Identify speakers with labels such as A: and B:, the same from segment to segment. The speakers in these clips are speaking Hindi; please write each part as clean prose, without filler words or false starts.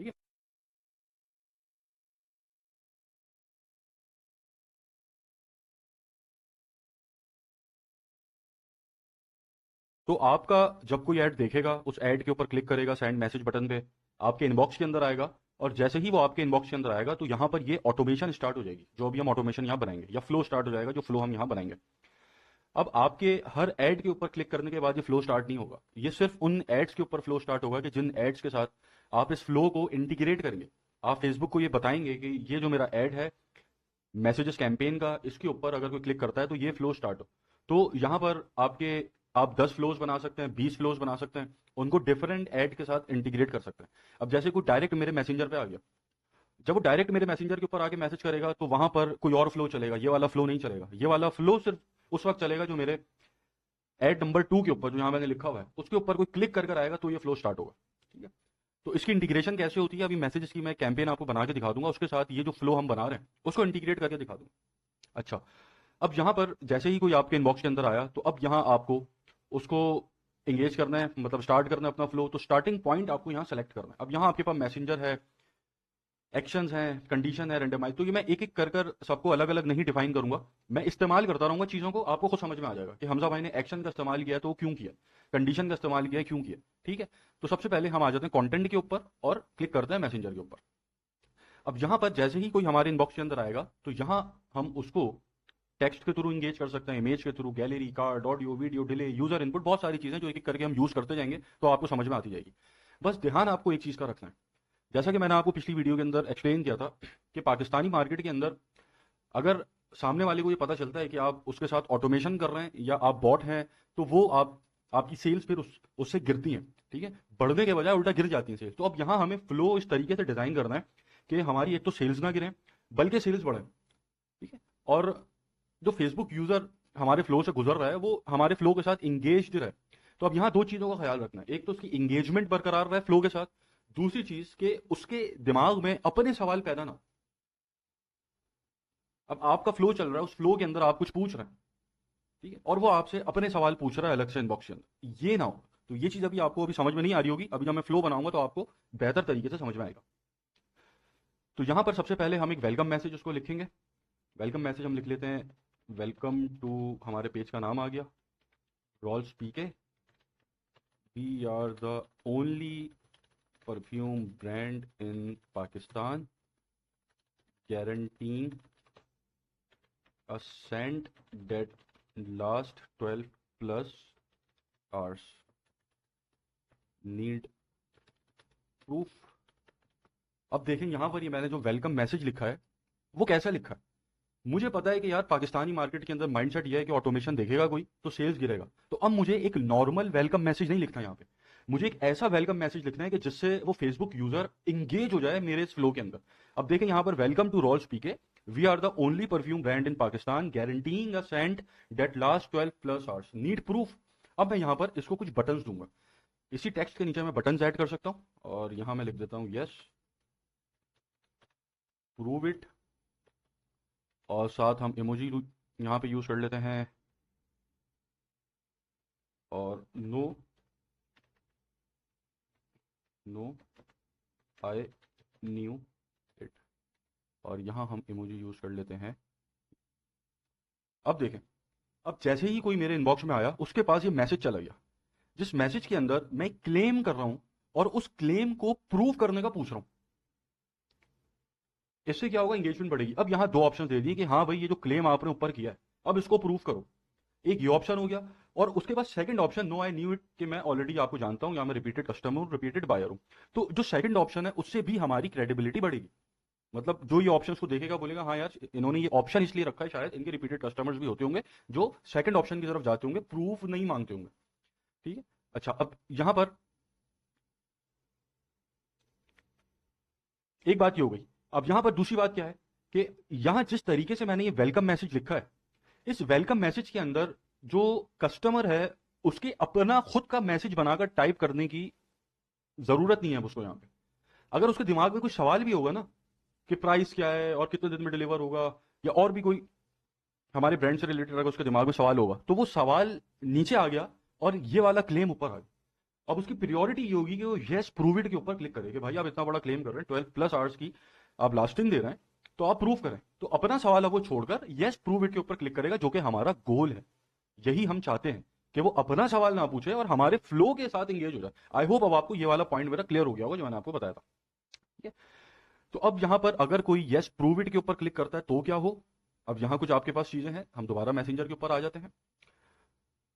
A: ठीक है। तो आपका जब कोई ऐड देखेगा, उस ऐड के ऊपर क्लिक करेगा सेंड मैसेज बटन पे, आपके इनबॉक्स के अंदर आएगा। और जैसे ही वो आपके इनबॉक्स के अंदर आएगा तो यहाँ पर ये ऑटोमेशन स्टार्ट हो जाएगी, जो भी हम ऑटोमेशन यहाँ बनाएंगे, या फ्लो स्टार्ट हो जाएगा, जो फ्लो हम यहाँ बनाएंगे। अब आपके हर ऐड के ऊपर क्लिक करने के बाद ये फ्लो स्टार्ट नहीं होगा, ये सिर्फ उन एड्स के ऊपर फ्लो स्टार्ट होगा कि जिन एड्स के साथ आप इस फ्लो को इंटीग्रेट करेंगे। आप फेसबुक को ये बताएंगे कि ये जो मेरा ऐड है मैसेजेस कैंपेन का, इसके ऊपर अगर कोई क्लिक करता है तो ये फ्लो स्टार्ट हो। तो यहाँ पर आपके आप 10 फ्लोज बना सकते हैं, 20 फ्लोज बना सकते हैं, उनको डिफरेंट ऐड के साथ इंटीग्रेट कर सकते हैं। अब जैसे कोई डायरेक्ट मेरे मैसेंजर पे आ गया, जब वो डायरेक्ट मेरे मैसेंजर के ऊपर आके मैसेज करेगा तो वहां पर कोई और फ्लो चलेगा, ये वाला फ्लो नहीं चलेगा। ये वाला फ्लो सिर्फ उस वक्त चलेगा जो मेरे ऐड नंबर 2 के ऊपर, जो यहाँ मैंने लिखा हुआ है, उसके ऊपर कोई क्लिक कर आएगा तो ये फ्लो स्टार्ट होगा। ठीक है। तो इसकी इंटीग्रेशन कैसे होती है, अभी मैसेजेस की मैं कैंपेन आपको बना के दिखा दूंगा, उसके साथ ये जो फ्लो हम बना रहे हैं उसको इंटीग्रेट करके दिखा दूंगा। अच्छा, अब यहाँ पर जैसे ही कोई आपके इनबॉक्स के अंदर आया तो अब यहाँ आपको उसको एंगेज करना है, मतलब स्टार्ट करना है अपना फ्लो। तो स्टार्टिंग पॉइंट आपको यहाँ सेलेक्ट करना है। अब यहाँ आपके पास मैसेंजर है, एक्शंस हैं, कंडीशन है, रेंडमाइज। तो ये मैं एक एक कर कर सबको अलग अलग नहीं डिफाइन करूंगा, मैं इस्तेमाल करता रहूंगा चीज़ों को, आपको खुद समझ में आ जाएगा कि हमजा भाई ने एक्शन का इस्तेमाल किया है तो वो क्यों किया, कंडीशन का इस्तेमाल किया है क्यों किया। ठीक है। तो सबसे पहले हम आ जाते हैं कंटेंट के ऊपर और क्लिक करते हैं मैसेंजर के ऊपर। अब यहाँ पर जैसे ही कोई हमारे इनबॉक्स के अंदर आएगा तो यहाँ हम उसको टेक्स्ट के थ्रू इंगेज कर सकते हैं, इमेज के through, gallery, card, audio, video, delay, user input, बहुत सारी चीजें जो एक एक करके हम यूज करते जाएंगे तो आपको समझ में आती जाएगी। बस ध्यान आपको एक चीज का रखना है, जैसा कि मैंने आपको पिछली वीडियो के अंदर एक्सप्लेन किया था कि पाकिस्तानी मार्केट के अंदर अगर सामने वाले को ये पता चलता है कि आप उसके साथ ऑटोमेशन कर रहे हैं या आप बॉट हैं, तो वो आपकी सेल्स फिर उससे गिरती हैं। ठीक है। बढ़ने के बजाय उल्टा गिर जाती हैं सेल्स। तो अब यहाँ हमें फ्लो इस तरीके से डिजाइन करना है कि हमारी एक तो सेल्स ना गिरें, बल्कि सेल्स बढ़े। ठीक है। और जो फेसबुक यूजर हमारे फ्लो से गुजर रहा है वो हमारे फ्लो के साथ इंगेज रहे। तो अब यहाँ दो चीजों का ख्याल रखना है, एक तो उसकी इंगेजमेंट बरकरार रहे फ्लो के साथ, दूसरी चीज के उसके दिमाग में अपने सवाल पैदा ना हो। अब आपका फ्लो चल रहा है, उस फ्लो के अंदर आप कुछ पूछ रहे हैं, ठीक है, और वो आपसे अपने सवाल पूछ रहा है अलग से इनबॉक्स के अंदर, ये ना हो। तो ये चीज अभी आपको अभी समझ में नहीं आ रही होगी, अभी जब मैं फ्लो बनाऊंगा तो आपको बेहतर तरीके से समझ में आएगा। तो यहां पर सबसे पहले हम एक वेलकम मैसेज उसको लिखेंगे। वेलकम मैसेज हम लिख लेते हैं, वेलकम टू, हमारे पेज का नाम आ गया, Rolls PK, we are the only perfume brand in Pakistan guaranteeing a scent that last 12 plus hours, need proof। अब देखें यहां पर ये मैंने जो वेलकम मैसेज लिखा है वो कैसा लिखा है। मुझे पता है कि यार पाकिस्तानी मार्केट के अंदर माइंडसेट ये है कि ऑटोमेशन देखेगा कोई तो सेल्स गिरेगा। तो अब मुझे एक नॉर्मल वेलकम मैसेज नहीं लिखना यहाँ पे, मुझे एक ऐसा वेलकम मैसेज लिखना है कि जिससे वो फेसबुक यूजर इंगेज हो जाए मेरे इस फ्लो के अंदर। अब देखें यहाँ पर, welcome to Rolls PK, we are the only perfume brand in Pakistan guaranteeing a scent that last 12 plus hours, need proof. अब मैं यहाँ पर इसको कुछ बटन्स दूंगा, इसी टेक्स्ट के नीचे मैं बटन्स ऐड कर सकता हूँ, और यहाँ मैं लिख देता हूँ यस, प्रूव इट, और साथ हम इमोजी यहाँ पे यूज कर लेते हैं, और no, no I knew it, और यहाँ हम इमोजी यूज कर लेते हैं। अब देखें, अब जैसे ही कोई मेरे इनबॉक्स में आया उसके पास ये मैसेज चला गया, जिस मैसेज के अंदर मैं क्लेम कर रहा हूं और उस क्लेम को प्रूव करने का पूछ रहा हूं। इससे क्या होगा, एंगेजमेंट बढ़ेगी। अब यहां दो ऑप्शन दे दिए कि हाँ भाई ये जो क्लेम आपने ऊपर किया है अब इसको प्रूव करो, एक ये ऑप्शन हो गया। और उसके बाद second option, no I knew it, कि मैं ऑलरेडी आपको जानता हूं या मैं रिपीटेड कस्टमर हूं, रिपीटेड बायर हूं। तो जो सेकंड ऑप्शन है उससे भी हमारी क्रेडिबिलिटी बढ़ेगी। मतलब जो ये ऑप्शन को देखेगा बोलेगा हाँ यार इन्होंने ये ऑप्शन इसलिए रखा है, शायद इनके रिपीटेड कस्टमर्स भी होते होंगे जो सेकंड ऑप्शन की तरफ जाते होंगे, प्रूफ नहीं मांगते होंगे। ठीक है। अच्छा, अब यहां पर एक बात ये हो गई। अब यहां पर दूसरी बात क्या है कि यहां जिस तरीके से मैंने ये वेलकम मैसेज लिखा है, इस वेलकम मैसेज के अंदर जो कस्टमर है उसके अपना खुद का मैसेज बनाकर टाइप करने की जरूरत नहीं है उसको। यहाँ पे अगर उसके दिमाग में कोई सवाल भी होगा ना कि प्राइस क्या है और कितने दिन में डिलीवर होगा, या और भी कोई हमारे ब्रांड से रिलेटेड अगर उसके दिमाग में सवाल होगा तो वो सवाल नीचे आ गया और ये वाला क्लेम ऊपर आ गया। अब उसकी प्रियोरिटी ये होगी कि वो यस प्रूव इट के ऊपर क्लिक करे कि भाई आप इतना बड़ा क्लेम कर रहे हैं 12+ आवर्स की आप लास्टिंग दे रहे हैं, तो आप प्रूव करें। तो अपना सवाल अब वो छोड़कर यस प्रूव इट के ऊपर क्लिक करेगा, जो कि हमारा गोल है। यही हम चाहते हैं कि वो अपना सवाल ना पूछे और हमारे फ्लो के साथ एंगेज हो जाए। आई होप अब आपको ये वाला पॉइंट मेरा क्लियर हो गया होगा जो मैंने आपको बताया था। ठीक है, तो अब यहां पर अगर कोई यस प्रूव इट के ऊपर क्लिक करता है तो क्या हो। अब यहां कुछ आपके पास चीजें हैं, हम दोबारा मैसेंजर के ऊपर आ जाते हैं।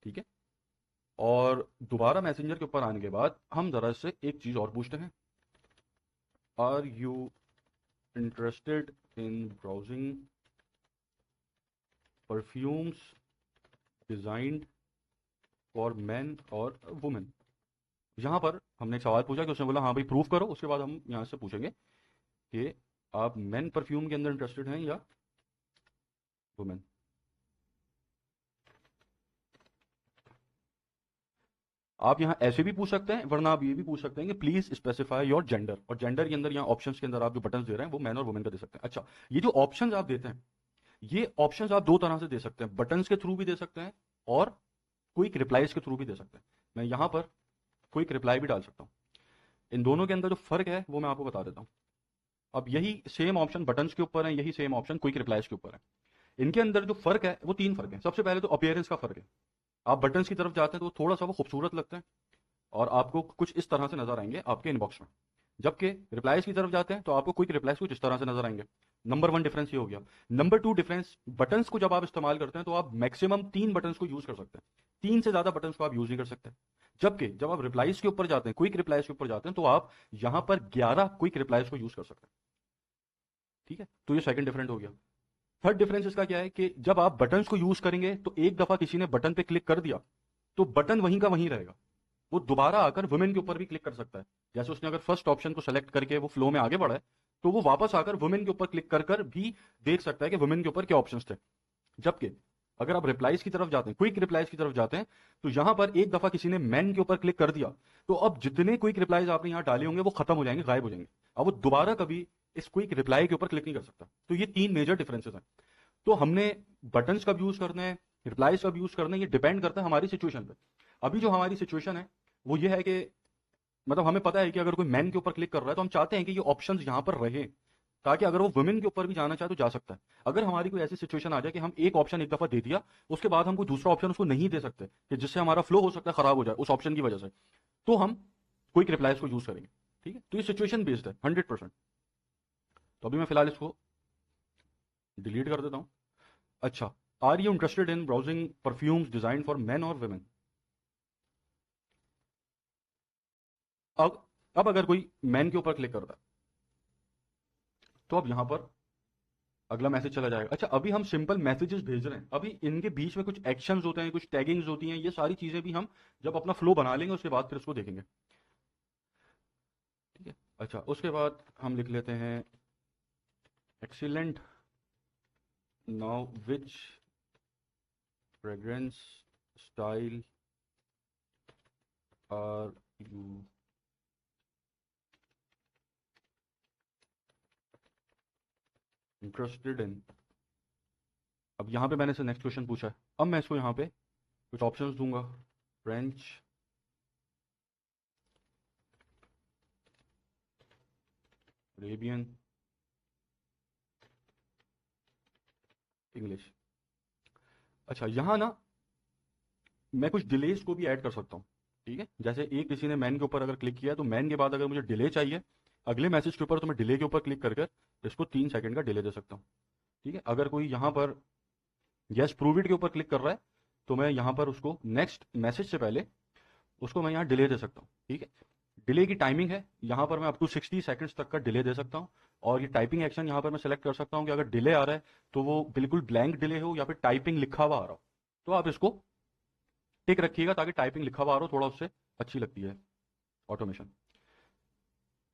A: ठीक है, और दोबारा मैसेंजर के ऊपर आने के बाद हम जरा से एक चीज और पूछते हैं, are you interested in browsing perfumes designed for man और वुमेन। यहां पर हमने एक सवाल पूछा कि उसने बोला हाँ भाई प्रूफ करो। उसके बाद हम यहां से पूछेंगे कि आप मेन परफ्यूम के अंदर इंटरेस्टेड हैं या वुमेन। आप यहां ऐसे भी पूछ सकते हैं, वरना आप ये भी पूछ सकते हैं कि प्लीज स्पेसिफाई योर जेंडर, और जेंडर के अंदर यहाँ ऑप्शंस के अंदर आप जो बटन दे रहे हैं वो मैन और वुमेन का दे सकते हैं। अच्छा, ये जो ऑप्शंस आप देते हैं, ये ऑप्शंस आप दो तरह से दे सकते हैं, बटन्स के थ्रू भी दे सकते हैं और क्विक रिप्लाईज के थ्रू भी दे सकते हैं। मैं यहां पर क्विक रिप्लाई भी डाल सकता हूं। इन दोनों के अंदर जो फर्क है वो मैं आपको बता देता हूं। अब यही सेम ऑप्शन बटन्स के ऊपर है, यही सेम ऑप्शन क्विक रिप्लाईज के ऊपर है। इनके अंदर जो फर्क है वो तीन फर्क है। सबसे पहले तो अपीयरेंस का फर्क है। आप बटन्स की तरफ जाते हैं तो वो थोड़ा सा वो खूबसूरत लगते हैं और आपको कुछ इस तरह से नजर आएंगे आपके इनबॉक्स में, जबकि रिप्लाईज की तरफ जाते हैं तो आपको क्विक रिप्लाईज कुछ इस तरह से नजर आएंगे। नंबर वन डिफरेंस ये हो गया। नंबर टू डिफरेंस, बटन्स को जब आप इस्तेमाल करते हैं तो आप मैक्सिमम 3 बटन्स को यूज कर सकते हैं, 3 से ज्यादा बटन्स को आप यूज नहीं कर सकते। जबकि जब आप रिप्लाईज के ऊपर जाते हैं, क्विक रिप्लाईज के ऊपर जाते हैं, तो आप यहां पर 11 क्विक रिप्लाईज को यूज कर सकते हैं। ठीक है, तो ये सेकंड डिफरेंट हो गया। थर्ड डिफरेंस इसका क्या है कि जब आप बटन्स को यूज करेंगे तो एक दफा किसी ने बटन पे क्लिक कर दिया तो बटन वहीं का वहीं रहेगा, वो दोबारा आकर वुमेन के ऊपर भी क्लिक कर सकता है। जैसे उसने अगर फर्स्ट ऑप्शन को सेलेक्ट करके वो फ्लो में आगे बढ़ा है, तो वो वापस आकर वुमेन के ऊपर क्लिक कर कर भी देख सकता है कि वुमेन के ऊपर क्या ऑप्शंस थे। जबकि अगर आप रिप्लाईज की तरफ जाते हैं, क्विक रिप्लाईज की तरफ जाते हैं, तो यहां पर एक दफा किसी ने मैन के ऊपर क्लिक कर दिया तो अब जितने क्विक रिप्लाईज आपने यहां डाले होंगे वो खत्म हो जाएंगे, गायब हो जाएंगे। अब वो दोबारा कभी इस क्विक रिप्लाई के ऊपर क्लिक नहीं कर सकता। तो ये 3 मेजर डिफरेंसेस हैं। तो हमने बटन्स कब यूज करना है, रिप्लाईज कब यूज करना है, ये डिपेंड करता है हमारी सिचुएशन पे। अभी जो हमारी सिचुएशन है वो ये है कि मतलब हमें पता है कि अगर कोई मैन के ऊपर क्लिक कर रहा है तो हम चाहते हैं कि ये ऑप्शंस यहां पर रहे, ताकि अगर वो वुमेन के ऊपर भी जाना चाहे तो जा सकता है। अगर हमारी कोई ऐसी सिचुएशन आ जाए कि हम एक ऑप्शन एक दफा दे दिया, उसके बाद हम कोई दूसरा ऑप्शन उसको नहीं दे सकते कि जिससे हमारा फ्लो हो सकता है खराब हो जाए उस ऑप्शन की वजह से, तो हम क्विक रिप्लाईज को यूज करेंगे। ठीक है, तो ये सिचुएशन बेस्ड है 100%। तो अभी मैं फिलहाल इसको डिलीट कर देता हूं। अच्छा, are you interested in browsing perfumes design for men और वुमेन। अब अगर कोई मैन के ऊपर क्लिक करता है तो अब यहां पर अगला मैसेज चला जाएगा। अच्छा, अभी हम सिंपल मैसेजेस भेज रहे हैं, अभी इनके बीच में कुछ एक्शंस होते हैं, कुछ टैगिंग्स होती हैं, ये सारी चीजें भी हम जब अपना फ्लो बना लेंगे उसके बाद फिर इसको देखेंगे। ठीक है, अच्छा उसके बाद हम लिख लेते हैं excellent, now which fragrance style are you interested in. अब यहाँ पे मैंने से नेक्स्ट क्वेश्चन पूछा है, अब मैं इसको यहाँ पे कुछ ऑप्शंस दूंगा, फ्रेंच, अरेबियन, इंग्लिश। अच्छा, यहाँ ना मैं कुछ डिलेज को भी ऐड कर सकता हूँ। ठीक है, जैसे एक किसी ने मैन के ऊपर अगर क्लिक किया तो मैन के बाद अगर मुझे डिले चाहिए अगले मैसेज के ऊपर, तो मैं डिले के ऊपर क्लिक कर कर इसको 3 सेकंड का डिले दे सकता हूँ। ठीक है, अगर कोई यहाँ पर यस प्रूव इट के ऊपर क्लिक कर रहा है तो मैं यहाँ पर उसको नेक्स्ट मैसेज से पहले उसको मैं यहाँ डिले दे सकता हूँ। ठीक है, डिले की टाइमिंग है यहाँ पर मैं अप टू 60 सेकंड्स तक का डिले दे सकता हूँ। और ये टाइपिंग एक्शन यहाँ पर मैं सेलेक्ट कर सकता हूँ कि अगर डिले आ रहा है तो वो बिल्कुल ब्लैंक डिले हो या फिर टाइपिंग लिखा हुआ आ रहा हो, तो आप इसको टिक रखिएगा ताकि टाइपिंग लिखा हुआ आ रहा हो थोड़ा उससे अच्छी लगती है automation.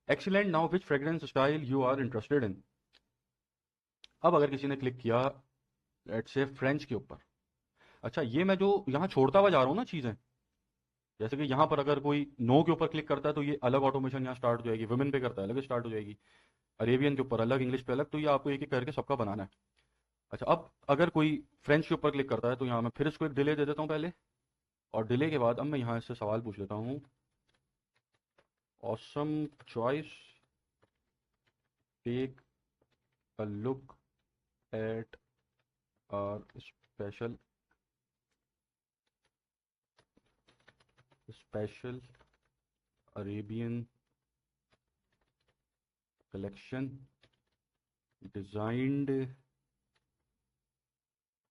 A: Excellent, now which fragrance style you are interested in. अब अगर किसी ने क्लिक किया लेट्स से फ्रेंच के ऊपर, अच्छा ये मैं जो यहाँ छोड़ता हुआ जा रहा हूँ ना चीजें, जैसे कि यहाँ पर अगर कोई नो के ऊपर क्लिक करता है तो ये अलग ऑटोमेशन यहाँ स्टार्ट हो जाएगी, वुमेन पे करता है अलग स्टार्ट हो जाएगी, अरेबियन के ऊपर अलग, इंग्लिश पे अलग, तो ये आपको एक एक करके सबका बनाना है। अच्छा, अब अगर कोई फ्रेंच के ऊपर क्लिक करता है तो यहाँ मैं फिर इसको एक डिले दे देता हूँ पहले, और डिले के बाद अब मैं यहाँ इससे सवाल पूछ लेता हूँ, awesome choice, take a look at our special Arabian collection designed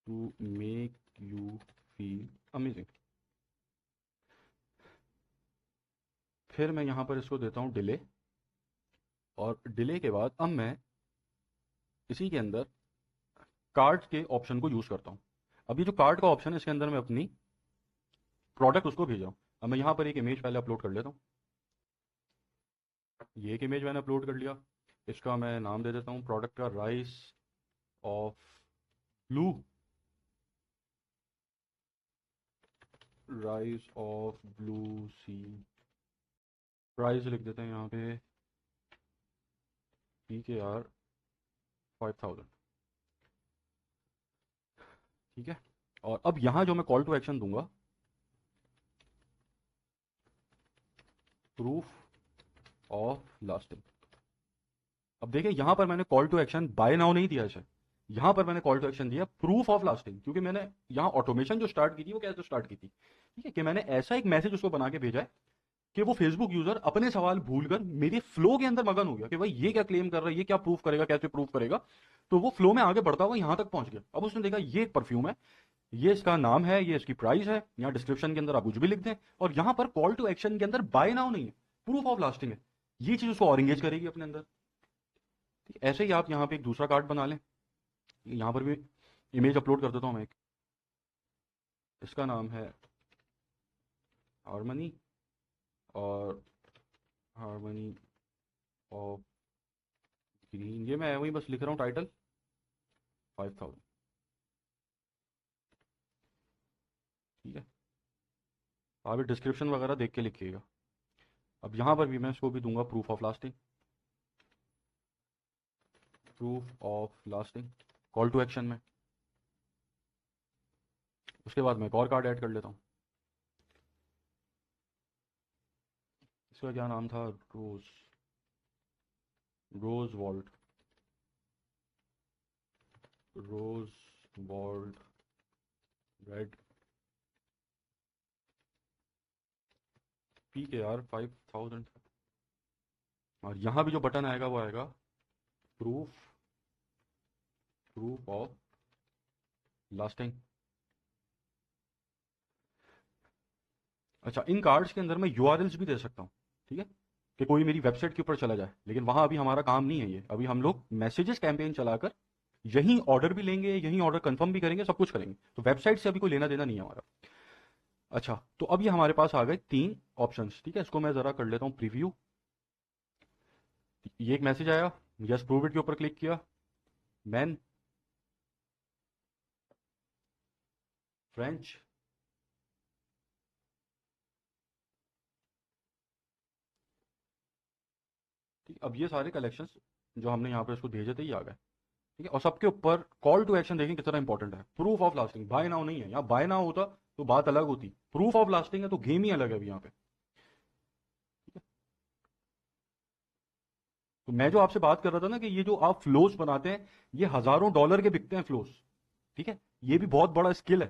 A: to make you feel amazing. फिर मैं यहाँ पर इसको देता हूँ डिले, और डिले के बाद अब मैं इसी के अंदर कार्ड के ऑप्शन को यूज़ करता हूँ। अब ये जो कार्ड का ऑप्शन है इसके अंदर मैं अपनी प्रोडक्ट उसको भेज रहा हूँ। अब मैं यहाँ पर एक इमेज पहले अपलोड कर लेता हूँ। ये एक इमेज मैंने अपलोड कर लिया, इसका मैं नाम दे देता हूँ प्रोडक्ट का Rise of Blue, Rise of Blue sea. Price लिख देते हैं यहाँ पे PKR 5000, ठीक है। और अब यहाँ जो मैं कॉल टू एक्शन दूंगा, प्रूफ ऑफ लास्टिंग। अब देखिए यहाँ पर मैंने call to action buy now नहीं दिया इसे, यहाँ पर मैंने कॉल टू एक्शन दिया प्रूफ ऑफ लास्टिंग, क्योंकि मैंने यहाँ ऑटोमेशन जो स्टार्ट की थी वो कैसे स्टार्ट की थी, ठीक है, कि मैंने ऐसा एक मैसेज उसको बना के भेजा है कि वो फेसबुक यूजर अपने सवाल भूलकर मेरे फ्लो के अंदर मगन हो गया कि भाई ये क्या क्लेम कर रहा है, ये क्या प्रूफ करेगा, कैसे प्रूफ करेगा। तो वो फ्लो में आगे बढ़ता हुआ यहां तक पहुंच गया। अब उसने देखा ये एक परफ्यूम है, ये इसका नाम है, ये इसकी प्राइस है, यहाँ डिस्क्रिप्शन के अंदर आप कुछ भी लिख दें, और यहां पर कॉल टू एक्शन के अंदर बाय नाउ नहीं है, प्रूफ ऑफ लास्टिंग है। ये चीज उसको और एंगेज करेगी अपने अंदर। ऐसे ही आप यहाँ पे एक दूसरा कार्ड बना लें, यहाँ पर भी इमेज अपलोड कर देता हूँ मैं एक, इसका नाम है हारमनी, और हारमनी ऑफ ग्रीन, ये मैं वही बस लिख रहा हूँ टाइटल 5000, ठीक है। आप डिस्क्रिप्शन वगैरह देख के लिखिएगा। अब यहाँ पर भी मैं इसको भी दूंगा proof of lasting, proof of lasting call to action में। उसके बाद मैं एक और कार्ड ऐड कर लेता हूँ, इसका क्या नाम था, रोज, रोज वॉल्ट, रोज वॉल्ट रेड PKR 5000। और यहाँ भी जो बटन आएगा वो आएगा प्रूफ, प्रूफ ऑफ लास्टिंग। अच्छा, इन कार्ड्स के अंदर मैं URLs भी दे सकता हूँ, ठीक है, कि कोई मेरी वेबसाइट के ऊपर चला जाए, लेकिन वहां अभी हमारा काम नहीं है ये। अभी हम लोग मैसेजेस कैंपेन चलाकर यहीं ऑर्डर भी लेंगे, यहीं ऑर्डर कंफर्म भी करेंगे, सब कुछ करेंगे, तो वेबसाइट से अभी कोई लेना देना नहीं है हमारा। अच्छा, तो अब ये हमारे पास आ गए 3 ऑप्शंस, ठीक है। इसको मैं जरा कर लेता हूँ प्रीव्यू। ये एक मैसेज आया, यस प्रूव इट के ऊपर क्लिक किया, मैन फ्रेंच, ठीक। अब ये सारे कलेक्शंस जो हमने यहाँ पे इसको भेजे थे ये आ गए, ठीक है। और सबके ऊपर कॉल टू एक्शन देखें कितना इंपॉर्टेंट है, proof of lasting, buy now नहीं है। यहाँ बाय नाउ होता तो बात अलग होती, प्रूफ ऑफ लास्टिंग है तो गेम ही अलग है अभी यहाँ पे, ठीक है। तो मैं जो आपसे बात कर रहा था ना कि ये जो आप फ्लोस बनाते हैं ये हजारों डॉलर के बिकते हैं फ्लोस, ठीक है, ये भी बहुत बड़ा स्किल है।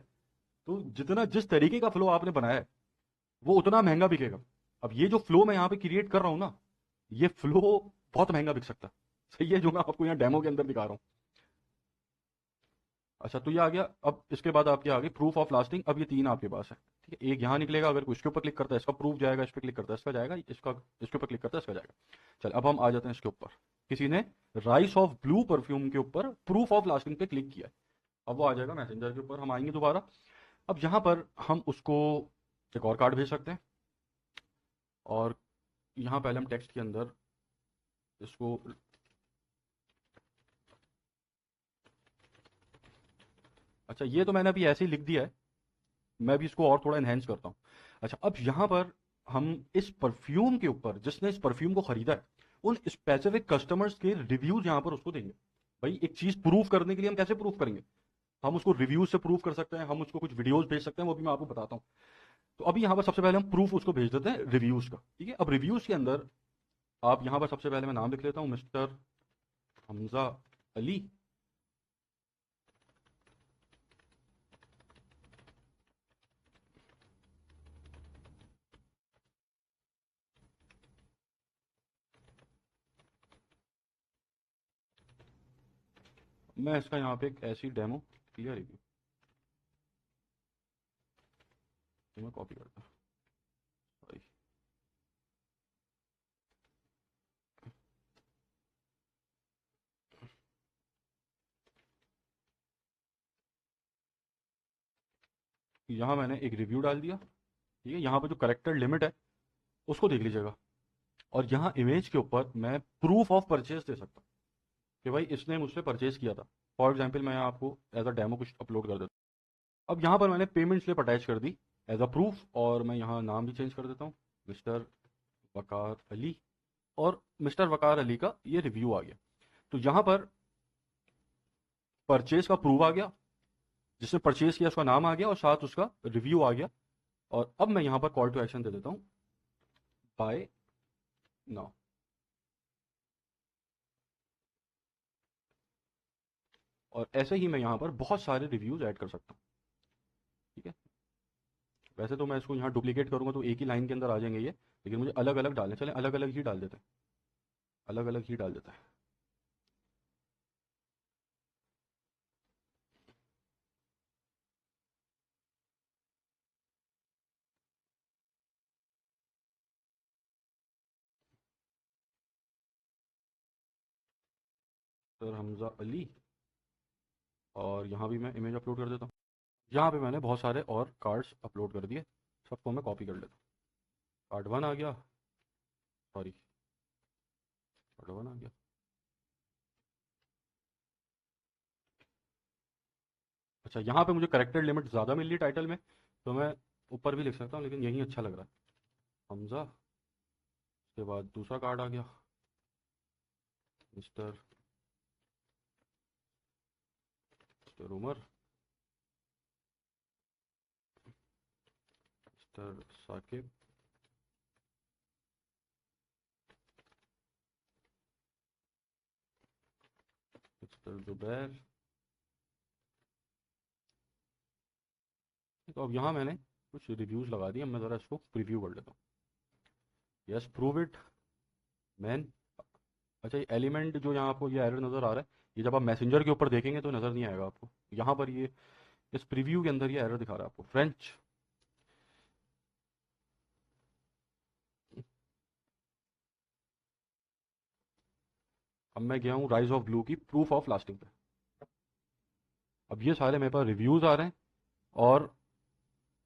A: तो जितना जिस तरीके का फ्लो आपने बनाया है वो उतना महंगा बिकेगा। अब ये जो फ्लो मैं यहाँ पे क्रिएट कर रहा हूँ ना, ये फ्लो बहुत महंगा बिक सकता है, सही है, जो मैं आपको यहाँ डेमो के अंदर दिखा रहा हूँ। अच्छा, तो ये आ गया। अब इसके बाद आपके आगे प्रूफ ऑफ लास्टिंग, अब ये 3 आपके पास है, ठीक है। एक यहाँ निकलेगा, अगर कोई इसके ऊपर क्लिक करता है इसका प्रूफ जाएगा, इस पर क्लिक करता है इसका जाएगा, इसका इसके ऊपर क्लिक करता है इसका जाएगा। चल, अब हम आ जाते हैं इसके ऊपर। किसी ने राइस ऑफ ब्लू परफ्यूम के ऊपर प्रूफ ऑफ लास्टिंग पे क्लिक किया है, अब वो आ जाएगा मैसेंजर के ऊपर, हम आएंगे दोबारा। अब यहाँ पर हम उसको एक और कार्ड भेज सकते हैं, और यहाँ पहले हम टेक्स्ट के अंदर इसको, अच्छा ये तो मैंने अभी ऐसे ही लिख दिया है, मैं भी इसको और थोड़ा इनहेंस करता हूँ। अच्छा, अब यहाँ पर हम इस परफ्यूम के ऊपर, जिसने इस परफ्यूम को खरीदा है, उन स्पेसिफिक कस्टमर्स के रिव्यूज यहाँ पर उसको देंगे। भाई एक चीज प्रूफ करने के लिए हम कैसे प्रूफ करेंगे, हम उसको रिव्यूज से प्रूफ कर सकते हैं, हम उसको कुछ वीडियोस भेज सकते हैं, वो भी मैं आपको बताता हूँ। तो अभी यहाँ पर सबसे पहले हम प्रूफ उसको भेज देते हैं रिव्यूज का। ठीक है, अब रिव्यूज के अंदर आप यहाँ पर सबसे पहले मैं नाम लिख लेता हूँ, मिस्टर हमजा अली। मैं इसका यहाँ पे एक ऐसी डेमो क्लियर रिव्यू मैं कॉपी करता हूँ। सॉरी, यहाँ मैंने एक रिव्यू डाल दिया। ठीक है, यहाँ पर जो करेक्टर लिमिट है उसको देख लीजिएगा, और यहाँ इमेज के ऊपर मैं प्रूफ ऑफ परचेज दे सकता हूँ कि भाई इसने मुझसे परचेज किया था। फॉर एग्जाम्पल मैं यहाँ आपको एज अ डेमो कुछ अपलोड कर देता हूँ। अब यहाँ पर मैंने पेमेंट स्लिप अटैच कर दी एज अ प्रूफ, और मैं यहाँ नाम भी चेंज कर देता हूँ, मिस्टर वकार अली, और मिस्टर वकार अली का ये रिव्यू आ गया। तो यहाँ पर परचेज का प्रूफ आ गया, जिसने परचेज किया उसका नाम आ गया और साथ उसका रिव्यू आ गया। और अब मैं यहाँ पर कॉल टू एक्शन दे देता हूँ, बाय नाउ। और ऐसे ही मैं यहाँ पर बहुत सारे रिव्यूज ऐड कर सकता हूँ। ठीक है, वैसे तो मैं इसको यहाँ डुप्लीकेट करूँगा तो एक ही लाइन के अंदर आ जाएंगे ये, लेकिन मुझे अलग अलग डालने, चलें अलग अलग ही डाल देते हैं, अलग अलग ही डाल देते हैं। सर हमजा अली, और यहाँ भी मैं इमेज अपलोड कर देता हूँ। यहाँ पे मैंने बहुत सारे और कार्ड्स अपलोड कर दिए, सबको मैं कॉपी कर लेता हूँ। कार्ड वन आ गया, सॉरी कार्ड वन आ गया। अच्छा, यहाँ पे मुझे करेक्टर लिमिट ज़्यादा मिल रही है टाइटल में, तो मैं ऊपर भी लिख सकता हूँ, लेकिन यही अच्छा लग रहा है, हमजा। उसके बाद दूसरा कार्ड आ गया, mister mister Umar, mister Saqib, mister Zubair. तो अब यहाँ मैंने कुछ रिव्यूज़ लगा दिए, अब मैं ज़रा इसको प्रीव्यू कर लेता हूँ। Yes, prove it man. अच्छा, ये एलिमेंट जो यहाँ आपको ये एरर नज़र आ रहा है, ये जब आप मैसेंजर के ऊपर देखेंगे तो नज़र नहीं आएगा आपको। यहाँ पर ये इस प्रीव्यू के अंदर ये एरर दिखा रहा है आपको, फ्रेंच। अब मैं गया हूँ राइज ऑफ ब्लू की प्रूफ ऑफ लास्टिंग पे। अब ये सारे मेरे पास रिव्यूज़ आ रहे हैं, और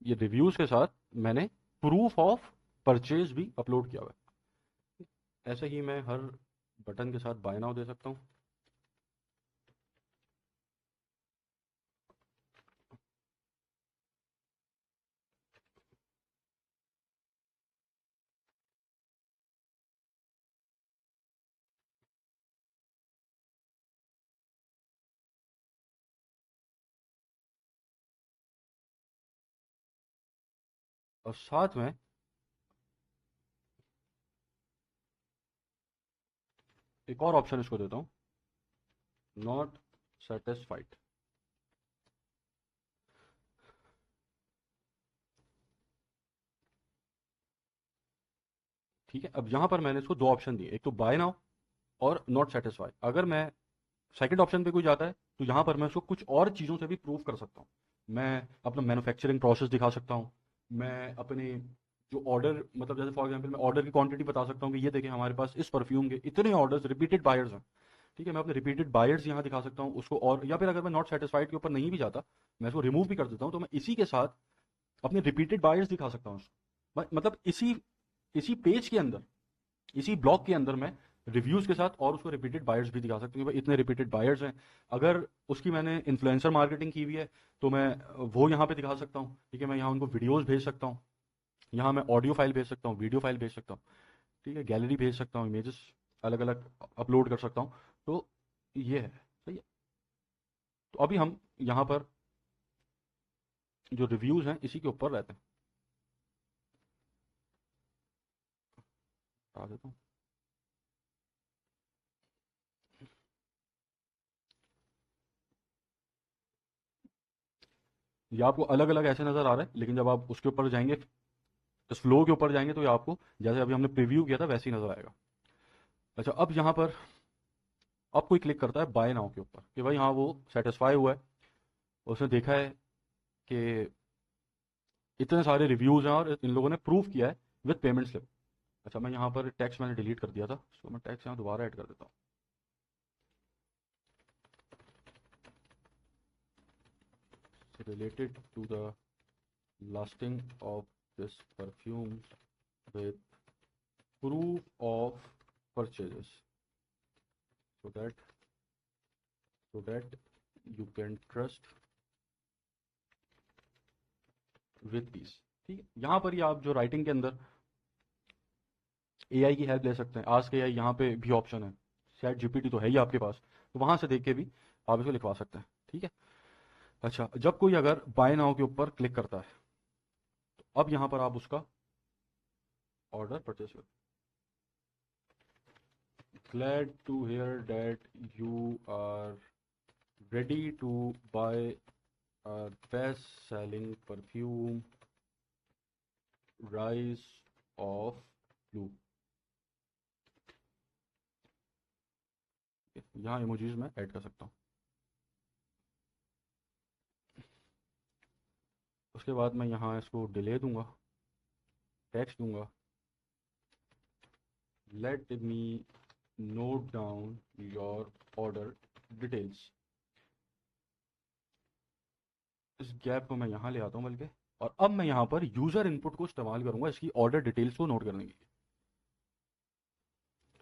A: ये रिव्यूज़ के साथ मैंने प्रूफ ऑफ परचेज भी अपलोड किया हुआ है। ऐसे ही मैं हर बटन के साथ बाय नाउ दे सकता हूँ। और साथ में एक और ऑप्शन इसको देता हूँ, नॉट सेटिस्फाइड। ठीक है, अब यहाँ पर मैंने इसको दो ऑप्शन दिए, एक तो बाय नाउ और नॉट सेटिस्फाई। अगर मैं सेकंड ऑप्शन पे कोई जाता है तो यहाँ पर मैं उसको कुछ और चीज़ों से भी प्रूव कर सकता हूँ। मैं अपना मैन्युफैक्चरिंग प्रोसेस दिखा सकता हूँ, मैं अपने जो ऑर्डर, मतलब जैसे फॉर एग्जांपल मैं ऑर्डर की क्वांटिटी बता सकता हूँ कि ये देखें हमारे पास इस परफ्यूम के इतने ऑर्डर्स रिपीटेड बायर्स हैं। ठीक है, मैं अपने रिपीटेड बायर्स यहाँ दिखा सकता हूँ उसको, और या फिर अगर मैं नॉट सेटिस्फाइड के ऊपर नहीं भी जाता, मैं इसको रिमूव भी कर देता हूँ, तो मैं इसी के साथ अपने रिपीटेड बायर्स दिखा सकता हूँ उसको। मतलब इसी इसी पेज के अंदर, इसी ब्लॉक के अंदर मैं रिव्यूज के साथ और उसको रिपीटेड बायर्स भी दिखा सकती हूँ, भाई इतने रिपीटेड बायर्स हैं। अगर उसकी मैंने इन्फ्लुएंसर मार्केटिंग की हुई है तो मैं वो यहाँ पे दिखा सकता हूँ। ठीक है, मैं यहाँ उनको वीडियोस भेज सकता हूँ, यहाँ मैं ऑडियो फाइल भेज सकता हूँ, वीडियो फाइल भेज सकता हूँ। ठीक है, गैलरी भेज सकता हूँ, इमेजेस अलग अलग अपलोड कर सकता हूँ। तो ये है, सही है। तो अभी हम यहाँ पर जो रिव्यूज़ हैं इसी के ऊपर रहते हैं। हटा देता हूँ। ये आपको अलग अलग ऐसे नज़र आ रहा है, लेकिन जब आप उसके ऊपर जाएंगे, इस फ्लो के ऊपर जाएंगे, तो ये आपको जैसे अभी हमने प्रीव्यू किया था वैसे ही नज़र आएगा। अच्छा, अब यहाँ पर अब कोई क्लिक करता है बाय नाउ के ऊपर कि भाई हाँ वो सेटिस्फाई हुआ है, उसने देखा है कि इतने सारे रिव्यूज़ हैं और इन लोगों ने प्रूव किया है विद पेमेंट स्लिप। अच्छा, मैं यहाँ पर टैक्स मैंने डिलीट कर दिया था, इसको मैं टैक्स यहाँ दोबारा ऐड कर देता हूँ। Related to the lasting of this perfume with proof of purchases, so that you can trust with these। ठीक है, यहाँ पर ही आप जो राइटिंग के अंदर एआई की हेल्प ले सकते हैं। आज के एआई यहाँ पे भी ऑप्शन है, शायद जीपीटी तो है ही आपके पास, तो वहाँ से देख के भी आप इसको लिखवा सकते हैं। ठीक है। अच्छा, जब कोई अगर बाय नाउ के ऊपर क्लिक करता है, तो अब यहाँ पर आप उसका ऑर्डर परचेस कर। Glad to hear that you are ready to buy our best-selling perfume, Rise of Blue। यहाँ इमोजीज में ऐड कर सकता हूँ। उसके बाद मैं यहाँ इसको डिले दूंगा, टेक्स्ट दूंगा, late me note down your order details. इस गैप को मैं यहाँ ले आता हूँ बल्कि, और अब मैं यहाँ पर यूज़र इनपुट को इस्तेमाल करूँगा इसकी ऑर्डर डिटेल्स को नोट करने के लिए।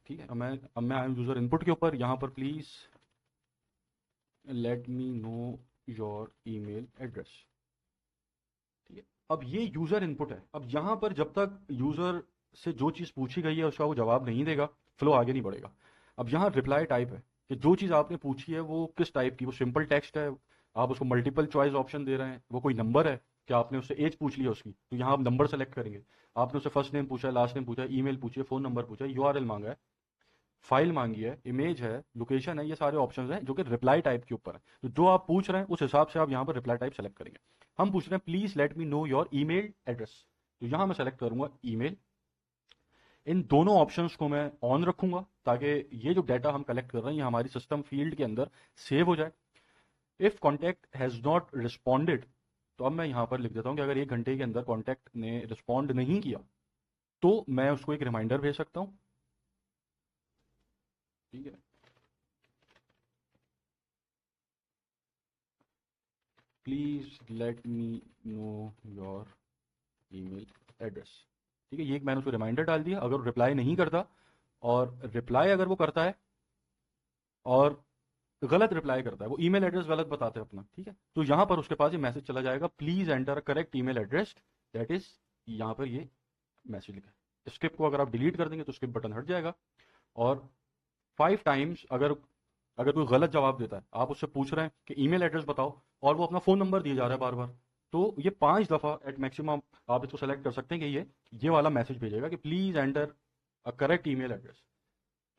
A: ठीक है, अब मैं आया यूज़र इनपुट के ऊपर। यहाँ पर please let me know your email address. ठीक है, अब ये यूज़र इनपुट है। अब यहाँ पर जब तक यूज़र से जो चीज़ पूछी गई है उसका वो जवाब नहीं देगा, फ्लो आगे नहीं बढ़ेगा। अब यहाँ रिप्लाई टाइप है कि जो चीज़ आपने पूछी है वो किस टाइप की, वो सिंपल टेक्स्ट है, आप उसको मल्टीपल चॉइस ऑप्शन दे रहे हैं, वो कोई नंबर है कि आपने उससे एज पूछ ली है उसकी, तो यहाँ आप नंबर सेलेक्ट करेंगे। आपने उससे फर्स्ट नेम पूछा है, लास्ट नेम पूछा है, ईमेल पूछी है, फ़ोन नंबर पूछा है, यूआरएल मांगा है, फाइल मांगी है, इमेज है, लोकेशन है, ये सारे ऑप्शंस हैं जो कि रिप्लाई टाइप के ऊपर है। तो जो आप पूछ रहे हैं उस हिसाब से आप यहाँ पर रिप्लाई टाइप सेलेक्ट करेंगे। हम पूछ रहे हैं please let me know your email address, तो यहाँ मैं सेलेक्ट करूंगा ईमेल। इन दोनों ऑप्शंस को मैं ऑन रखूंगा ताकि ये जो डाटा हम कलेक्ट कर रहे हैं ये हमारी सिस्टम फील्ड के अंदर सेव हो जाए। If contact has not responded, तो अब मैं यहाँ पर लिख देता हूँ कि अगर 1 घंटे के अंदर कॉन्टैक्ट ने रिस्पॉन्ड नहीं किया तो मैं उसको एक रिमाइंडर भेज सकता हूँ। ठीक है, please let me know your email address. ठीक है, ये एक मैंने उसको रिमाइंडर डाल दिया। अगर रिप्लाई नहीं करता, और रिप्लाई अगर वो करता है और गलत रिप्लाई करता है, वो ईमेल एड्रेस गलत बताते हैं अपना, ठीक है, तो यहाँ पर उसके पास ये मैसेज चला जाएगा, please enter correct email address, that is यहाँ पर ये मैसेज लिखा है। स्किप को अगर आप डिलीट कर देंगे तो स्किप बटन हट जाएगा। और 5 टाइम्स अगर अगर कोई गलत जवाब देता है, आप उससे पूछ रहे हैं कि ईमेल एड्रेस बताओ और वो अपना फ़ोन नंबर दिए जा रहा है बार बार, तो ये 5 दफ़ा एट मैक्सिमम आप इसको सेलेक्ट कर सकते हैं कि ये वाला मैसेज भेजेगा कि please enter a correct email address.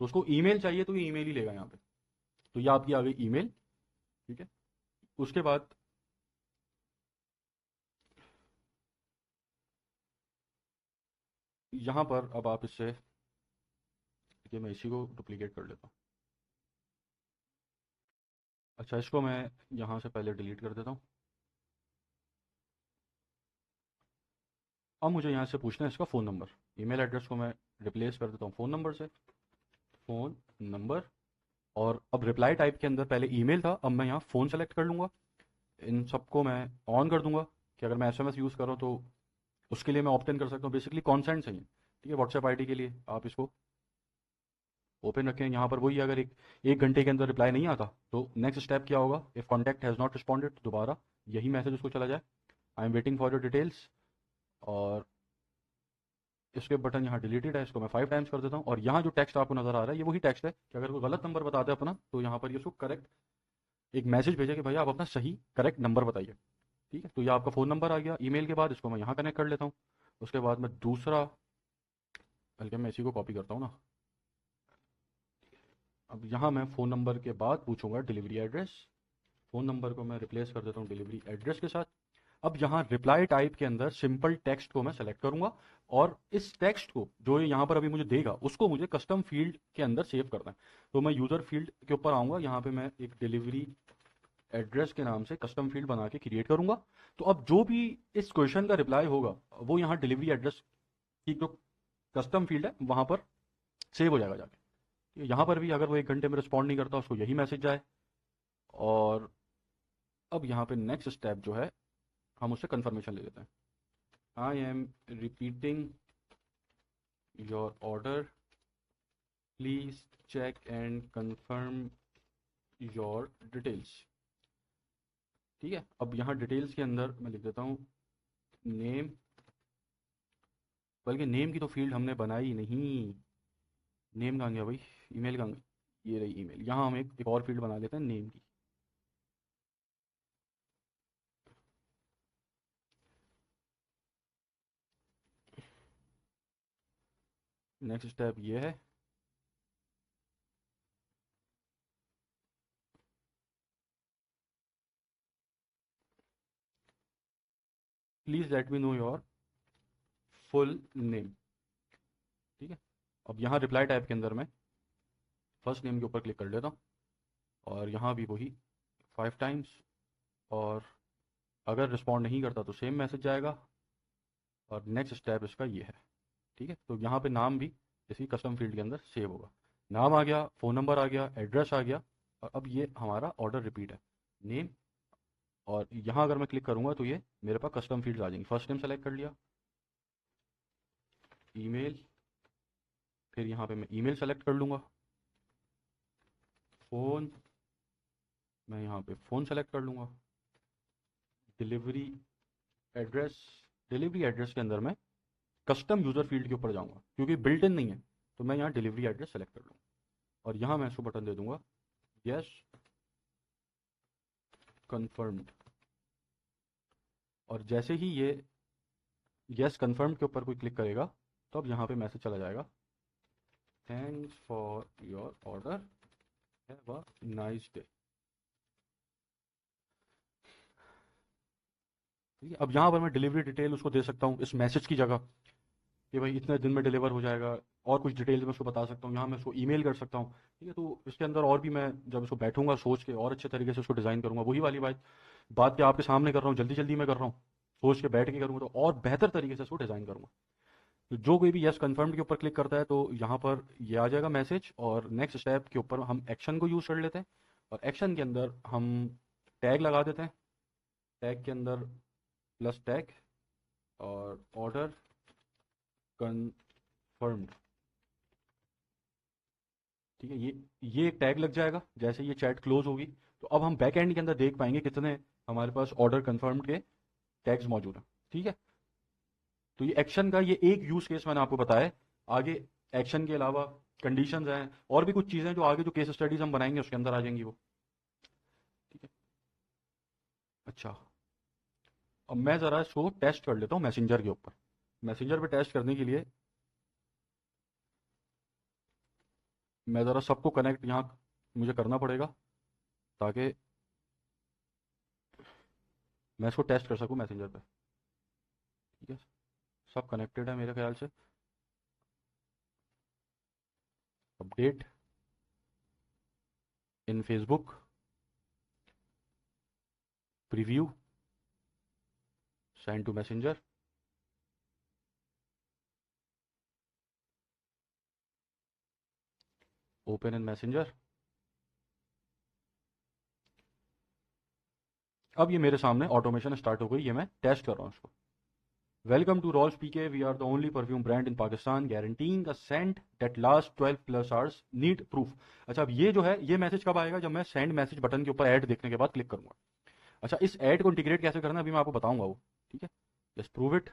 A: तो उसको ईमेल चाहिए तो ये ईमेल ही लेगा यहाँ पे। तो ये आपकी आ गई ईमेल। ठीक है, उसके बाद यहाँ पर अब आप इससे, देखिए मैं इसी को डुप्लीकेट कर लेता हूँ। अच्छा, इसको मैं यहाँ से पहले डिलीट कर देता हूँ। अब मुझे यहाँ से पूछना है इसका फ़ोन नंबर। ईमेल एड्रेस को मैं रिप्लेस कर देता हूँ फ़ोन नंबर से, फ़ोन नंबर। और अब रिप्लाई टाइप के अंदर पहले ईमेल था, अब मैं यहाँ फ़ोन सेलेक्ट कर लूँगा। इन सबको मैं ऑन कर दूंगा कि अगर मैं एसएमएस यूज़ कर रहा हूँ तो उसके लिए मैं ऑप्ट इन कर सकता हूँ। बेसिकली कॉन्सेंट चाहिए। ठीक है, व्हाट्सएप आईडी के लिए आप इसको ओपन रखें। यहाँ पर वही, अगर एक घंटे के अंदर रिप्लाई नहीं आता तो नेक्स्ट स्टेप क्या होगा, if contact has not responded, दोबारा यही मैसेज उसको चला जाए, I am waiting for your details. और इसके बटन यहाँ डिलीटेड है, इसको मैं 5 टाइम्स कर देता हूँ। और यहाँ जो टेक्स्ट आपको नज़र आ रहा है ये वही टेक्स्ट है कि अगर कोई गलत नंबर बताते हैं अपना, तो यहाँ पर ये उसको करेक्ट एक मैसेज भेजा कि भैया आप अपना सही करेक्ट नंबर बताइए। ठीक है, तो ये आपका फ़ोन नंबर आ गया ईमेल के बाद, इसको मैं यहाँ कनेक्ट कर लेता हूँ। उसके बाद मैं दूसरा बल्कि मैं इसी को कॉपी करता हूँ ना। अब यहाँ मैं फ़ोन नंबर के बाद पूछूंगा डिलीवरी एड्रेस। फ़ोन नंबर को मैं रिप्लेस कर देता हूँ डिलीवरी एड्रेस के साथ। अब यहाँ रिप्लाई टाइप के अंदर सिंपल टेक्स्ट को मैं सेलेक्ट करूंगा, और इस टेक्स्ट को जो ये यहाँ पर अभी मुझे देगा उसको मुझे कस्टम फील्ड के अंदर सेव करना है। तो मैं यूज़र फील्ड के ऊपर आऊँगा, यहाँ पे मैं एक डिलीवरी एड्रेस के नाम से कस्टम फील्ड बना के क्रिएट करूंगा। तो अब जो भी इस क्वेश्चन का रिप्लाई होगा वो यहाँ डिलीवरी एड्रेस की जो कस्टम फील्ड है वहाँ पर सेव हो जाएगा जाके। तो यहाँ पर भी अगर वो 1 घंटे में रिस्पॉन्ड नहीं करता उसको यही मैसेज जाए। और अब यहाँ पे नेक्स्ट स्टेप जो है हम उससे कंफर्मेशन ले लेते हैं। I am repeating your order, please check and confirm your details. ठीक है, अब यहाँ डिटेल्स के अंदर मैं लिख देता हूँ नेम, बल्कि नेम की तो फील्ड हमने बनाई नहीं। नेम कहाँ गया भाई, ईमेल कहाँ गया? ये रही ईमेल। यहाँ हम एक और फील्ड बना लेते हैं नेम की। नेक्स्ट स्टेप ये है, please let me know your full name. ठीक है, अब यहाँ रिप्लाई टाइप के अंदर मैं फर्स्ट नेम के ऊपर क्लिक कर लेता हूँ, और यहाँ भी वही 5 टाइम्स। और अगर रिस्पॉन्ड नहीं करता तो सेम मैसेज जाएगा। और नेक्स्ट स्टेप इसका ये है। ठीक है, तो यहाँ पे नाम भी इसी कस्टम फील्ड के अंदर सेव होगा। नाम आ गया, फ़ोन नंबर आ गया, एड्रेस आ गया, और अब ये हमारा ऑर्डर रिपीट है, नेम। और यहाँ अगर मैं क्लिक करूँगा तो ये मेरे पास कस्टम फील्ड्स आ जाएंगी। फर्स्ट नेम सेलेक्ट कर लिया, ईमेल, फिर यहाँ पे मैं ईमेल सेलेक्ट कर लूँगा, फ़ोन, मैं यहाँ पे फ़ोन सेलेक्ट कर लूँगा, डिलीवरी एड्रेस। डिलीवरी एड्रेस के अंदर मैं कस्टम यूज़र फील्ड के ऊपर जाऊँगा क्योंकि बिल्ट इन नहीं है, तो मैं यहाँ डिलीवरी एड्रेस सेलेक्ट कर लूँगा, और यहाँ मैं इसको बटन दे दूँगा यस कन्फर्म्ड। और जैसे ही ये यस कन्फर्म्ड के ऊपर कोई क्लिक करेगा तो अब यहाँ पे मैसेज चला जाएगा, thanks for your order, have a nice day. ठीक है, अब यहाँ पर मैं डिलीवरी डिटेल उसको दे सकता हूँ इस मैसेज की जगह, कि भाई इतने दिन में डिलीवर हो जाएगा, और कुछ डिटेल्स मैं उसको बता सकता हूँ। यहाँ मैं उसको ईमेल कर सकता हूँ। ठीक है, तो इसके अंदर और भी मैं जब उसको बैठूंगा सोच के और अच्छे तरीके से उसको डिज़ाइन करूंगा, वही वाली बात बात क्या आपके सामने कर रहा हूँ, जल्दी जल्दी में कर रहा हूँ, सोच के बैठ के करूँगा तो और बेहतर तरीके से उसको डिज़ाइन करूँगा। तो जो कोई भी यस कन्फर्म्ड के ऊपर क्लिक करता है तो यहाँ पर ये आ जाएगा मैसेज, और नेक्स्ट स्टेप के ऊपर हम एक्शन को यूज़ कर लेते हैं। और एक्शन के अंदर हम टैग लगा देते हैं, टैग के अंदर प्लस टैग और ऑर्डर कन्फर्म्ड। ठीक है, ये एक टैग लग जाएगा जैसे ये चैट क्लोज होगी। तो अब हम बैक एंड के अंदर देख पाएंगे कितने हमारे पास ऑर्डर कन्फर्म्ड के टैग्स मौजूद हैं। ठीक है, तो ये एक्शन का ये एक यूज केस मैंने आपको बताया है। आगे एक्शन के अलावा कंडीशंस हैं और भी कुछ चीज़ें जो आगे जो केस स्टडीज हम बनाएंगे उसके अंदर आ जाएंगी वो। ठीक है, अच्छा, अब मैं ज़रा इसको टेस्ट कर लेता हूँ मैसेंजर के ऊपर। मैसेंजर पे टेस्ट करने के लिए मैं ज़रा सबको कनेक्ट यहाँ मुझे करना पड़ेगा, ताकि मैं इसको टेस्ट कर सकूँ मैसेंजर पे। ठीक है, सब कनेक्टेड है मेरे ख्याल से। Update in Facebook, preview, send to Messenger, open in Messenger. अब ये मेरे सामने ऑटोमेशन स्टार्ट हो गई, ये मैं टेस्ट कर रहा हूँ इसको। Welcome to Rolls PK, we are the only perfume brand in Pakistan guaranteeing a scent that last 12+ hours, need proof. अच्छा, अब ये जो है ये मैसेज कब आएगा, जब मैं सेंड मैसेज बटन के ऊपर ऐड देखने के बाद क्लिक करूंगा। अच्छा, इस ऐड को इंटीग्रेट कैसे करना है अभी मैं आपको बताऊंगा वो। ठीक है, just prove it.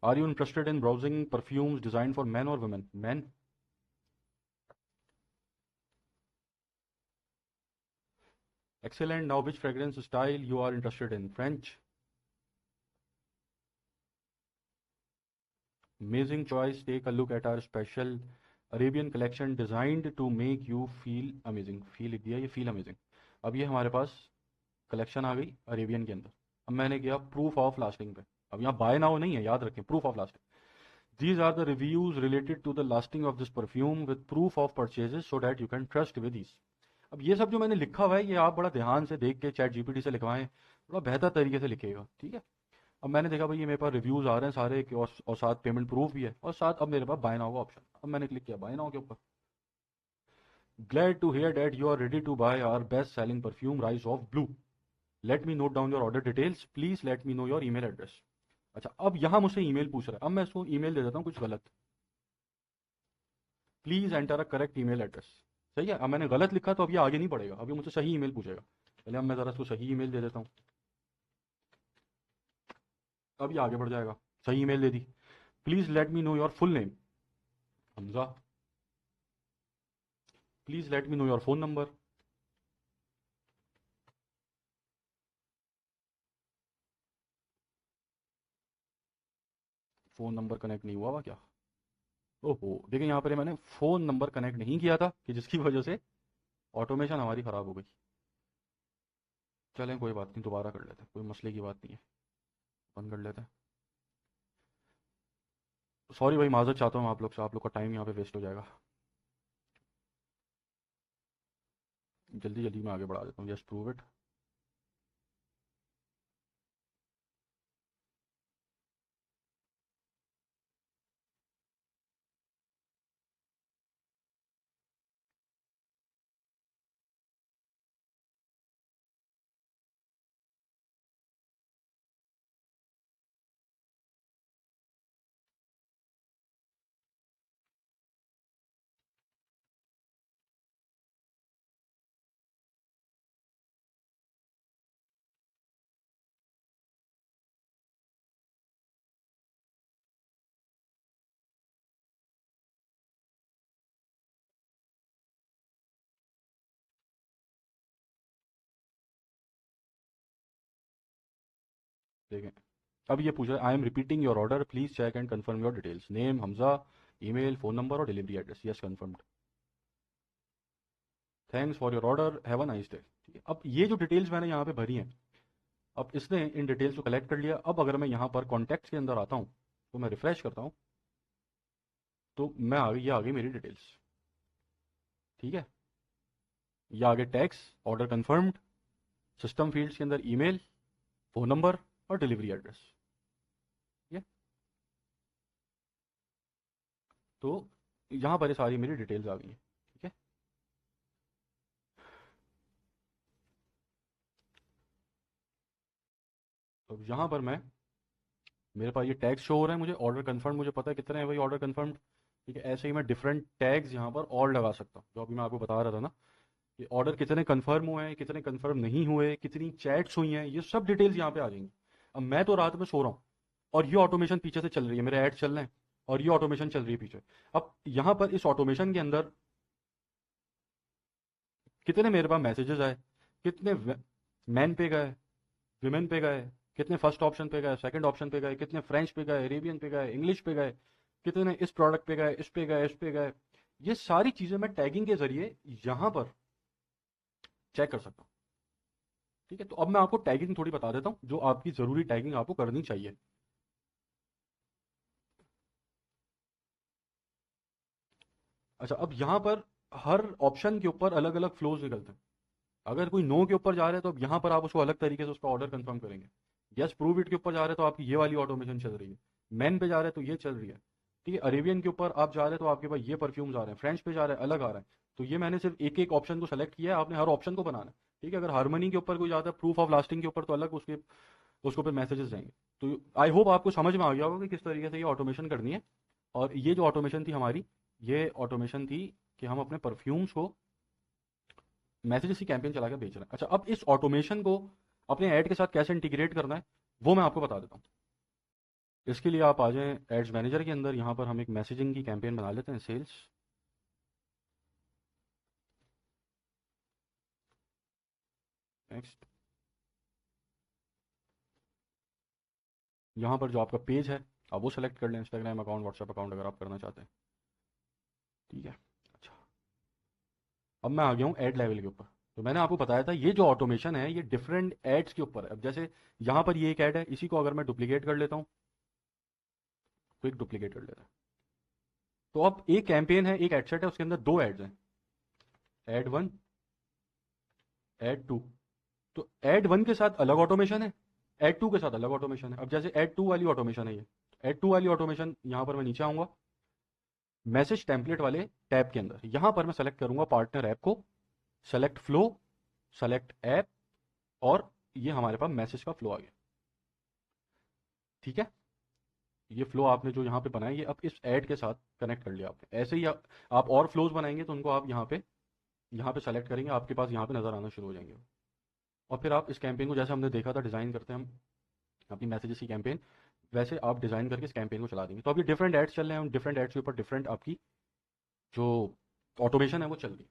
A: Are you interested in browsing perfumes design for man और women? Man. Excellent, now which fragrance style you are interested in? French. Amazing choice, take a look at our special Arabian collection designed to make you feel amazing. Feel लिख दिया, ये फील अमेजिंग। अब ये हमारे पास कलेक्शन आ गई अरेबियन के अंदर। अब मैंने किया प्रूफ ऑफ लास्टिंग पे। अब यहाँ बाय नाउ नहीं है, याद रखें, proof of lasting. These are the reviews related to the lasting of this perfume with proof of purchases so that you can trust with these। अब ये सब जो मैंने लिखा हुआ है ये आप बड़ा ध्यान से देख के चैट जीपीटी से लिखवाएं, बड़ा बेहतर तरीके से लिखेगा, ठीक है। अब मैंने देखा भाई ये मेरे पास रिव्यूज आ रहे हैं सारे और साथ पेमेंट प्रूफ भी है, और साथ अब मेरे पास बाय नाउ का ऑप्शन। अब मैंने क्लिक किया बाय नाउ के ऊपर। Glad to hear that you are ready to buy our best selling perfume Rise of Blue. Let me note down your order details, please let me know your email address. अच्छा, अब यहाँ मुझसे ईमेल पूछ रहा है। अब मैं इसको ईमेल दे देता हूँ कुछ गलत। Please enter a correct email address. सही है। अब मैंने गलत लिखा तो अब ये आगे नहीं बढ़ेगा, अब ये मुझसे सही ईमेल पूछेगा। पहले अब मैं ज़रा इसको सही ईमेल दे देता हूँ, अब ये आगे बढ़ जाएगा। सही email they the. Please let me know your full name Hamza. Please let me know your phone number. Phone number connect नहीं हुआ हुआ क्या? ओहो, देखिए यहाँ पर मैंने फ़ोन नंबर कनेक्ट नहीं किया था कि जिसकी वजह से ऑटोमेशन हमारी ख़राब हो गई। चलें कोई बात नहीं, दोबारा कर लेते हैं, कोई मसले की बात नहीं है। बंद कर लेते हैं। सॉरी भाई, माजरत चाहता हूँ आप लोग से, आप लोग का टाइम यहाँ पे वेस्ट हो जाएगा। जल्दी जल्दी मैं आगे बढ़ा देता हूँ। Just prove it. देखें, अब ये पूछ रहा है I am repeating your order, please check and confirm your details, name Hamza, email, phone number और delivery address. Yes confirmed. Thanks for your order, have a nice day. ठीक है। अब ये जो डिटेल्स मैंने यहाँ पे भरी हैं, अब इसने इन डिटेल्स को कलेक्ट कर लिया। अब अगर मैं यहाँ पर कॉन्टैक्ट्स के अंदर आता हूँ तो मैं रिफ्रेश करता हूँ, तो मैं आ गई, ये आ गई मेरी डिटेल्स। ठीक है। ये आगे tax, order confirmed, system fields के अंदर ईमेल, फोन नंबर और डिलीवरी एड्रेस। ठीक है। तो यहाँ पर ये सारी मेरी डिटेल्स आ गई हैं। ठीक है। तो यहाँ पर मैं, मेरे पास ये टैग्स शो हो रहे हैं, मुझे ऑर्डर कंफर्म, मुझे पता है कितने हैं भाई ऑर्डर कंफर्म्ड। ठीक है। ऐसे ही मैं डिफरेंट टैग्स यहाँ पर और लगा सकता हूँ, जो अभी मैं आपको बता रहा था ना, ये ऑर्डर कितने कंफर्म हुए हैं, कितने कंफर्म नहीं हुए, कितनी चैट्स हुई हैं, ये सब डिटेल्स यहाँ पे आ जाएंगी। अब मैं तो रात में सो रहा हूँ और ये ऑटोमेशन पीछे से चल रही है, मेरे ऐड चल रहे हैं और ये ऑटोमेशन चल रही है पीछे। अब यहाँ पर इस ऑटोमेशन के अंदर कितने मेरे पास मैसेजेस आए, कितने मैन पे गए, विमेन पे गए, कितने फर्स्ट ऑप्शन पे गए, सेकंड ऑप्शन पे गए, कितने फ्रेंच पे गए, अरेबियन पे गए, इंग्लिश पे गए, कितने इस प्रोडक्ट पे गए, इस पे गए, इस पे गए। ये सारी चीजें मैं टैगिंग के जरिए यहां पर चेक कर सकता हूँ। ठीक है। तो अब मैं आपको टैगिंग थोड़ी बता देता हूँ, जो आपकी जरूरी टैगिंग आपको करनी चाहिए। अच्छा, अब यहाँ पर हर ऑप्शन के ऊपर अलग अलग फ्लोज निकलते हैं। अगर कोई नो के ऊपर जा रहा है तो अब यहाँ पर आप उसको अलग तरीके से उसका ऑर्डर कंफर्म करेंगे। यस प्रूव इट के ऊपर जा रहे हैं तो आपकी ये वाली ऑटोमेशन चल रही है। मैन पे जा रहे हैं तो ये चल रही है। ठीक है। अरेबियन के ऊपर आप जा रहे हैं तो आपके पास ये परफ्यूम्स आ रहे हैं। फ्रेंच पे जा रहे हैं, अलग आ रहा है। तो ये मैंने सिर्फ एक एक ऑप्शन को सेलेक्ट किया है, आपने हर ऑप्शन को बनाना है। ठीक है। अगर हारमनी के ऊपर कोई जाता है, प्रूफ ऑफ लास्टिंग के ऊपर, तो अलग उसके उसको फिर मैसेजेस जाएंगे। तो आई होप आपको समझ में आ गया होगा कि किस तरीके से ये ऑटोमेशन करनी है। और ये जो ऑटोमेशन थी हमारी, ये ऑटोमेशन थी कि हम अपने परफ्यूम्स को मैसेजेस की कैंपेन चला के बेच रहे हैं। अच्छा, अब इस ऑटोमेशन को अपने ऐड के साथ कैसे इंटीग्रेट करना है वो मैं आपको बता देता हूँ। इसके लिए आप आ जाएं एड्स मैनेजर के अंदर, यहाँ पर हम एक मैसेजिंग की कैंपेन बना लेते हैं, सेल्स। नेक्स्ट। यहाँ पर जो आपका पेज है, आप वो सेलेक्ट कर लें, इंस्टाग्राम अकाउंट, व्हाट्सएप अकाउंट अगर आप करना चाहते हैं। ठीक है। अच्छा, अब मैं आ गया हूँ एड लेवल के ऊपर। तो मैंने आपको बताया था ये जो ऑटोमेशन है ये डिफरेंट एड्स के ऊपर है। अब जैसे यहाँ पर ये एक ऐड है, इसी को अगर मैं डुप्लीकेट कर लेता हूँ, क्विक डुप्लीकेट कर लेता हूँ, तो अब एक कैंपेन है, एक एड सेट है, उसके अंदर दो एड्स हैं, एड वन, एड टू। तो एड वन के साथ अलग ऑटोमेशन है, एड टू के साथ अलग ऑटोमेशन है। अब जैसे एड टू वाली ऑटोमेशन है ये, एड टू वाली ऑटोमेशन, यहाँ पर मैं नीचे आऊँगा मैसेज टेम्पलेट वाले टैब के अंदर, यहाँ पर मैं सेलेक्ट करूँगा पार्टनर ऐप को, सेलेक्ट फ्लो, सेलेक्ट ऐप, और ये हमारे पास मैसेज का फ्लो आ गया। ठीक है, ये फ्लो आपने जो यहाँ पे बनाया ये अब इस ऐड के साथ कनेक्ट कर लिया आपने। ऐसे ही आप और फ्लोज बनाएंगे तो उनको आप यहाँ पे सेलेक्ट करेंगे, आपके पास यहाँ पे नज़र आना शुरू हो जाएंगे। और फिर आप इस कैंपेन को, जैसे हमने देखा था डिज़ाइन करते हैं हम अपनी मैसेजेस की कैंपेन, वैसे आप डिज़ाइन करके इस कैंपेन को चला देंगे। तो अब ये डिफरेंट एड्स चल रहे हैं, डिफरेंट एड्स के ऊपर डिफरेंट आपकी जो ऑटोमेशन है वो चल रही है।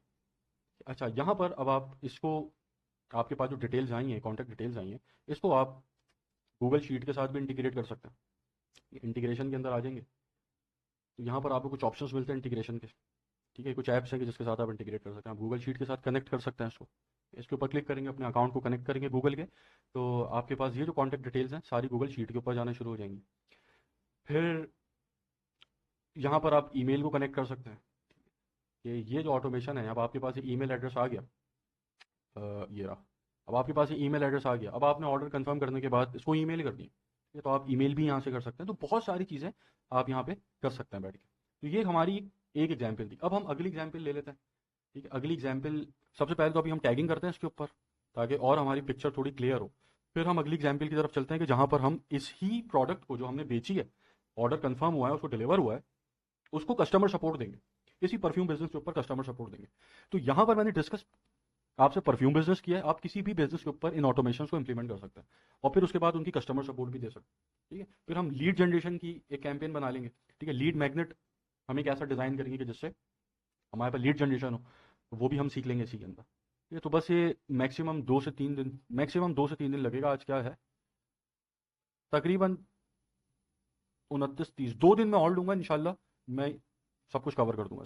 A: अच्छा, यहाँ पर अब आप इसको, आपके पास जो डिटेल्स आई हैं, कॉन्टैक्ट डिटेल्स आई हैं, इसको आप गूगल शीट के साथ भी इंटीग्रेट कर सकते हैं। इंटीग्रेशन के अंदर आ जाएंगे तो यहाँ पर आपको कुछ ऑप्शंस मिलते हैं इंटीग्रेशन के। ठीक है, कुछ ऐप्स हैं कि जिसके साथ आप इंटीग्रेट कर सकते हैं, आप गूगल शीट के साथ कनेक्ट कर सकते हैं इसको। इसके ऊपर क्लिक करेंगे, अपने अकाउंट को कनेक्ट करेंगे गूगल के, तो आपके पास ये जो कॉन्टैक्ट डिटेल्स हैं सारी गूगल शीट के ऊपर जाना शुरू हो जाएंगी। फिर यहाँ पर आप ईमेल को कनेक्ट कर सकते हैं कि ये जो ऑटोमेशन है, अब आपके पास ईमेल एड्रेस आ गया, ये रहा। अब आपके पास ये ईमेल एड्रेस आ गया, अब आपने ऑर्डर कंफर्म करने के बाद इसको ईमेल कर दिया, ठीक है, तो आप ईमेल भी यहाँ से कर सकते हैं। तो बहुत सारी चीज़ें आप यहाँ पे कर सकते हैं बैठ के। तो ये हमारी एक एग्जाम्पल थी। अब हम अगली एग्जाम्पल ले लेते हैं। ठीक है, अगली एग्जाम्पल, सबसे पहले तो अभी हम टैगिंग करते हैं इसके ऊपर ताकि और हमारी पिक्चर थोड़ी क्लियर हो। फिर हम अगली एग्जाम्पल की तरफ चलते हैं कि जहाँ पर हम इस ही प्रोडक्ट को जो हमने बेची है, ऑर्डर कंफर्म हुआ है, उसको डिलीवर हुआ है, उसको कस्टमर सपोर्ट देंगे। इसी परफ्यूम बिजनेस के ऊपर कस्टमर सपोर्ट देंगे। तो यहाँ पर मैंने डिस्कस आपसे परफ्यूम बिजनेस किया है, आप किसी भी बिजनेस के ऊपर इन ऑटोमेशन को इंप्लीमेंट कर सकते हैं और फिर उसके बाद उनकी कस्टमर सपोर्ट भी दे सकते हैं। ठीक है, फिर हम लीड जनरेशन की एक कैंपेन बना लेंगे। ठीक है, लीड मैग्नेट हम एक ऐसा डिज़ाइन करेंगे कि जिससे हमारे पास लीड जनरेशन हो, तो वो भी हम सीख लेंगे इसी के अंदर। ठीक है, तो बस ये मैक्सिमम 2 से 3 दिन लगेगा। आज क्या है, तकरीबन 29-30, 2 दिन में और लूँगा इंशाल्लाह, मैं सब कुछ कवर कर दूंगा।